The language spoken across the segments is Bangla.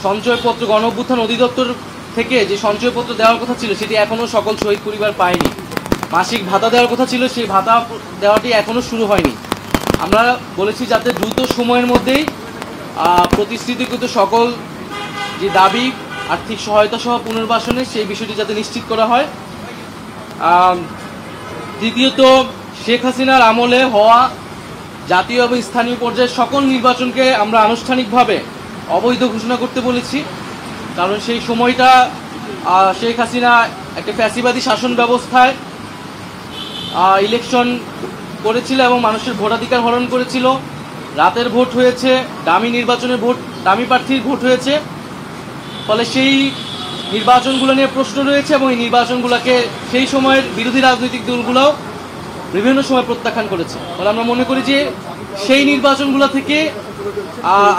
সঞ্চয়পত্র গণ অভ্যুত্থান অধিদপ্তর থেকে যে সঞ্চয়পত্র দেওয়ার কথা ছিল সেটি এখনও সকল শহীদ পরিবার পায়নি। মাসিক ভাতা দেওয়ার কথা ছিল, সেই ভাতা দেওয়াটি এখনও শুরু হয়নি। আমরা বলেছি যাতে দ্রুত সময়ের মধ্যেই প্রতিশ্রুতিকৃত সকল যে দাবি আর্থিক সহায়তা সহ পুনর্বাসনে সেই বিষয়টি যাতে নিশ্চিত করা হয়। দ্বিতীয়ত, শেখ হাসিনার আমলে হওয়া জাতীয় এবং স্থানীয় পর্যায়ের সকল নির্বাচনকে আমরা আনুষ্ঠানিকভাবে অবৈধ ঘোষণা করতে বলেছি। কারণ সেই সময়টা শেখ হাসিনা একটা ফ্যাসিবাদী শাসন ব্যবস্থায় ইলেকশন করেছিল এবং মানুষের ভোটাধিকার হরণ করেছিল। রাতের ভোট হয়েছে, দামি নির্বাচনের ভোট, দামি প্রার্থীর ভোট হয়েছে। ফলে সেই নির্বাচনগুলো নিয়ে প্রশ্ন রয়েছে এবং এই নির্বাচনগুলোকে সেই সময়ের বিরোধী রাজনৈতিক দলগুলোও বিভিন্ন সময় প্রত্যাখ্যান করেছে। ফলে আমরা মনে করি যে সেই নির্বাচনগুলো থেকে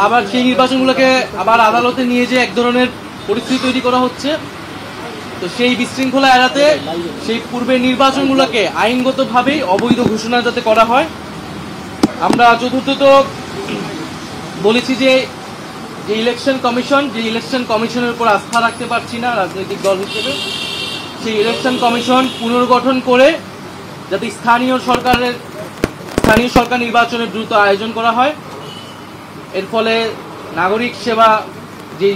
আবার সেই নির্বাচনগুলোকে আবার আদালতে নিয়ে যে এক ধরনের পরিস্থিতি তৈরি করা হচ্ছে। তো সেই বিশৃঙ্খলা এড়াতে সেই পূর্বের নির্বাচনগুলোকে আইনগতভাবেই অবৈধ ঘোষণা যাতে করা হয়। আমরা চতুর্থত বলেছি যে ইলেকশন কমিশনের উপর আস্থা রাখতে পারছি না রাজনৈতিক দল হিসেবে। সেই ইলেকশন কমিশন পুনর্গঠন করে যাতে স্থানীয় সরকার নির্বাচনের দ্রুত আয়োজন করা হয়। এর ফলে নাগরিক সেবা যে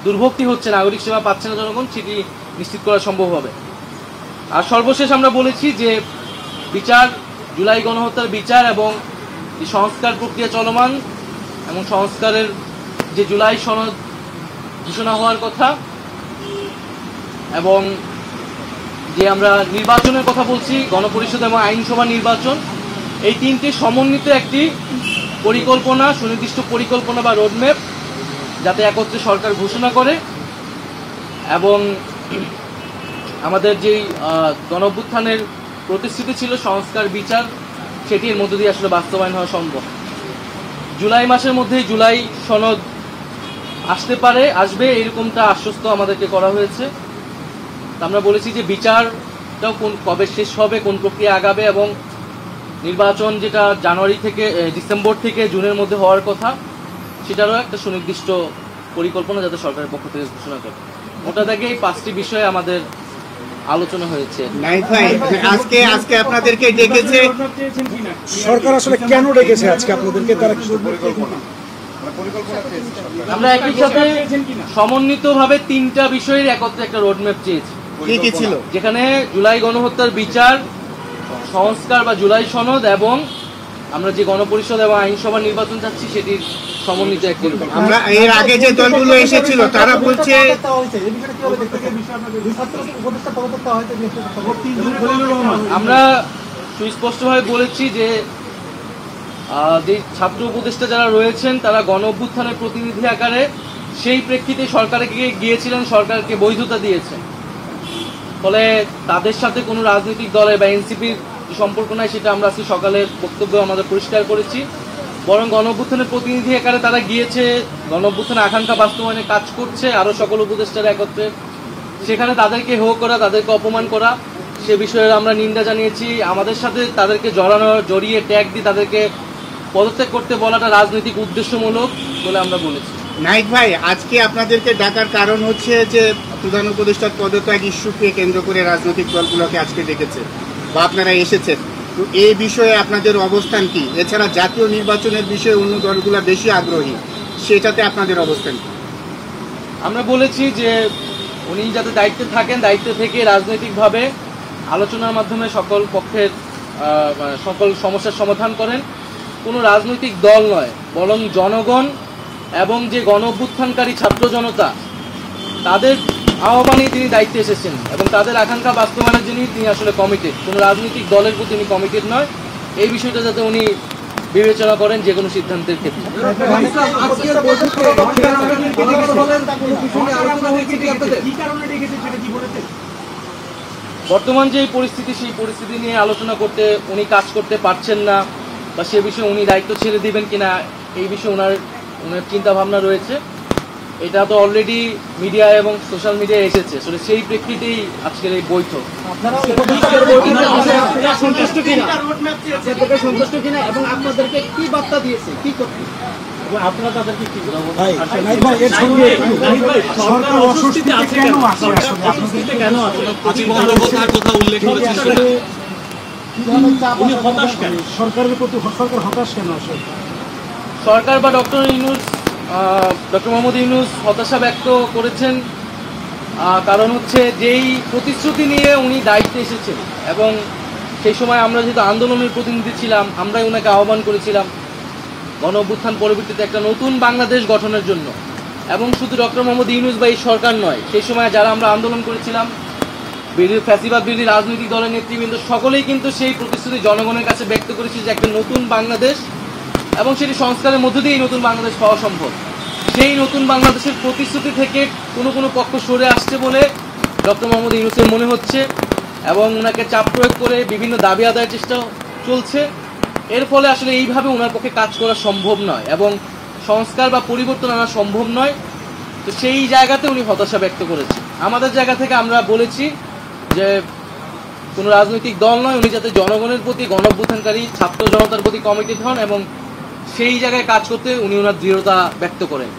দুর্ভোগটি হচ্ছে, নাগরিক সেবা পাচ্ছে না জনগণ, সেটি নিশ্চিত করা সম্ভব হবে। আর সর্বশেষ আমরা বলেছি যে জুলাই গণহত্যার বিচার এবং যে সংস্কার প্রক্রিয়া চলমান এবং সংস্কারের যে জুলাই সনদ ঘোষণা হওয়ার কথা এবং যে আমরা নির্বাচনের কথা বলছি, গণপরিষদ এবং আইনসভা নির্বাচন, এই তিনটি সমন্বিত একটি পরিকল্পনা, সুনির্দিষ্ট পরিকল্পনা বা রোডম্যাপ যাতে একত্রে সরকার ঘোষণা করে এবং আমাদের যেই গণঅভ্যুত্থানের প্রতিশ্রুতি ছিল সংস্কার বিচার, সেটির মধ্য দিয়ে আসলে বাস্তবায়ন হওয়া সম্ভব। জুলাই মাসের মধ্যেই জুলাই সনদ আসবে এরকমটা আশ্বস্ত আমাদেরকে করা হয়েছে। আমরা বলেছি যে বিচারটাও কবে শেষ হবে, কোন প্রক্রিয়া আগাবে এবং নির্বাচন যেটা জানুয়ারি থেকে ডিসেম্বর থেকে জুনের মধ্যে হওয়ার কথা, সেটারও একটা সুনির্দিষ্ট পরিকল্পনা যাতে সরকারের পক্ষ থেকে ঘোষণা করে। ওটা থেকে এই 5টি বিষয়ে আমাদের আলোচনা হয়েছে। আজকে আপনাদেরকে ডেকেছে সরকার, আসলে কেন ডেকেছে আজকে আপনাদেরকে? তারা আমরা একই সাথে সমন্বিতভাবে 3টা বিষয়ের একত্রে একটা রোডম্যাপ চেয়েছি। কি ছিল? যেখানে জুলাই গণহত্যার বিচার, সংস্কার বা জুলাই সনদ এবং আমরা যে গণপরিষদ এবং আইনসভা নির্বাচন চাচ্ছি সেটির সমন্বিত একটি। আমরা এর আগে যে দলগুলো এসেছিল তারা বলছে আমরা সুস্পষ্টভাবে বলেছি যে ছাত্র উপদেষ্টা যারা রয়েছেন তারা গণ অভ্যুত্থানের প্রতিনিধি আকারে সেই প্রেক্ষিতে সরকারে গিয়েছিলেন, সরকারকে বৈধতা দিয়েছেন। ফলে তাদের সাথে কোনো রাজনৈতিক দলের বা এনসিপির সম্পর্ক নাই, সেটা আমরা আজকে সকালের বক্তব্য আমাদের পরিষ্কার করেছি। বরং গণ অভ্যুত্থানের প্রতিনিধি আকারে তারা গিয়েছে, গণ অভ্যুত্থানের আকাঙ্ক্ষা বাস্তবায়নে কাজ করছে আরও সকল উপদেষ্টারা একত্রে। সেখানে তাদেরকে হো করা, তাদেরকে অপমান করা, সে বিষয়ে আমরা নিন্দা জানিয়েছি। আমাদের সাথে তাদেরকে জড়িয়ে ট্যাগ দিয়ে তাদেরকে পদত্যাগ করতে বলাটা রাজনৈতিক উদ্দেশ্যমূলক বলে আমরা বলেছি। নাইক ভাই, আজকে আপনাদেরকে ডাকার কারণ হচ্ছে যে প্রধান উপদেষ্টার পদত্যাগ ইস্যুকে কেন্দ্র করে রাজনৈতিক দলগুলোকে আজকে ডেকেছে বা আপনারা এসেছেন। তো এই বিষয়ে আপনাদের অবস্থান কি? এছাড়া জাতীয় নির্বাচনের বিষয়ে অন্য দলগুলো বেশি আগ্রহী, সেটাতে আপনাদের অবস্থান কি? আমরা বলেছি যে উনি যাতে দায়িত্বে থাকেন, দায়িত্বে থেকে রাজনৈতিকভাবে আলোচনার মাধ্যমে সকল পক্ষের সকল সমস্যার সমাধান করেন। কোনো রাজনৈতিক দল নয়, বরং জনগণ এবং যে গণ অভ্যুত্থানকারী ছাত্র জনতা, তাদের আহ্বানেই তিনি দায়িত্বে এসেছেন এবং তাদের আকাঙ্ক্ষা বাস্তবায়নের জন্যই তিনি আসলে কমিটেড। কোনো রাজনৈতিক দলের প্রতি তিনি কমিটেড নয়। এই বিষয়টা যাতে উনি বিবেচনা করেন যে কোনো সিদ্ধান্তের ক্ষেত্রে। বর্তমান যে পরিস্থিতি, সেই পরিস্থিতি নিয়ে আলোচনা করতে উনি কাজ করতে পারছেন না বা সে বিষয়ে উনি দায়িত্ব ছেড়ে দিবেন কিনা, এই বিষয়ে ওনার চিন্তা ভাবনা রয়েছে। এটা তো অলরেডি মিডিয়া এবং সোশ্যাল মিডিয়ায় এসেছে, আসলে সেই প্রেক্ষিতেই আজকের এই বৈঠক। সন্তুষ্ট কিনা এবং আপনাদেরকে কি বার্তা দিয়েছে, কি করতে? আপনারা তাদেরকে কি ভাই নাইক ভাই এর সঙ্গে সরকার অস্বস্তিতে কেন আছে আসলে অস্বস্তিতে কেন আছে বন্দ্যোপাধ্যায়ের কথা উল্লেখ করেছেন আসলে কি ধরনের চাপ উনি আছে হতাশ কেন? সরকারের প্রতি সরকার হতাশ কেন আসলে সরকার বা ডক্টর মোহাম্মদ ইউনূস হতাশা ব্যক্ত করেছেন, কারণ হচ্ছে যেই প্রতিশ্রুতি নিয়ে উনি দায়িত্বে এসেছেন এবং সেই সময় আমরা যেহেতু আন্দোলনের প্রতিনিধি ছিলাম, আমরাই ওনাকে আহ্বান করেছিলাম গণ অভ্যুত্থান পরবর্তীতে একটা নতুন বাংলাদেশ গঠনের জন্য। এবং শুধু ডক্টর মোহাম্মদ ইউনূস বা এই সরকার নয়, সেই সময় যারা আমরা আন্দোলন করেছিলাম, ফ্যাসিবাদ বিরোধী রাজনৈতিক দলের নেতৃবৃন্দ সকলেই কিন্তু সেই প্রতিশ্রুতি জনগণের কাছে ব্যক্ত করেছে যে একটা নতুন বাংলাদেশ এবং সেটি সংস্কারের মধ্য দিয়ে এই নতুন বাংলাদেশ পাওয়া সম্ভব। সেই নতুন বাংলাদেশের প্রতিশ্রুতি থেকে কোনো পক্ষ সরে আসছে বলে ডক্টর মোহাম্মদ ইউনূসের মনে হচ্ছে এবং ওনাকে চাপ প্রয়োগ করে বিভিন্ন দাবি আদায়ের চেষ্টা চলছে। এর ফলে আসলে এইভাবে ওনার পক্ষে কাজ করা সম্ভব নয় এবং সংস্কার বা পরিবর্তন আনা সম্ভব নয়। তো সেই জায়গাতে উনি হতাশা ব্যক্ত করেছেন। আমাদের জায়গা থেকে আমরা বলেছি যে কোনো রাজনৈতিক দল নয়, উনি যাতে জনগণের প্রতি, গণ অভ্যুত্থানকারী ছাত্র জনতার প্রতি কমিটেড হন এবং সেই জায়গায় কাজ করতে উনি ওনার দৃঢ়তা ব্যক্ত করেন।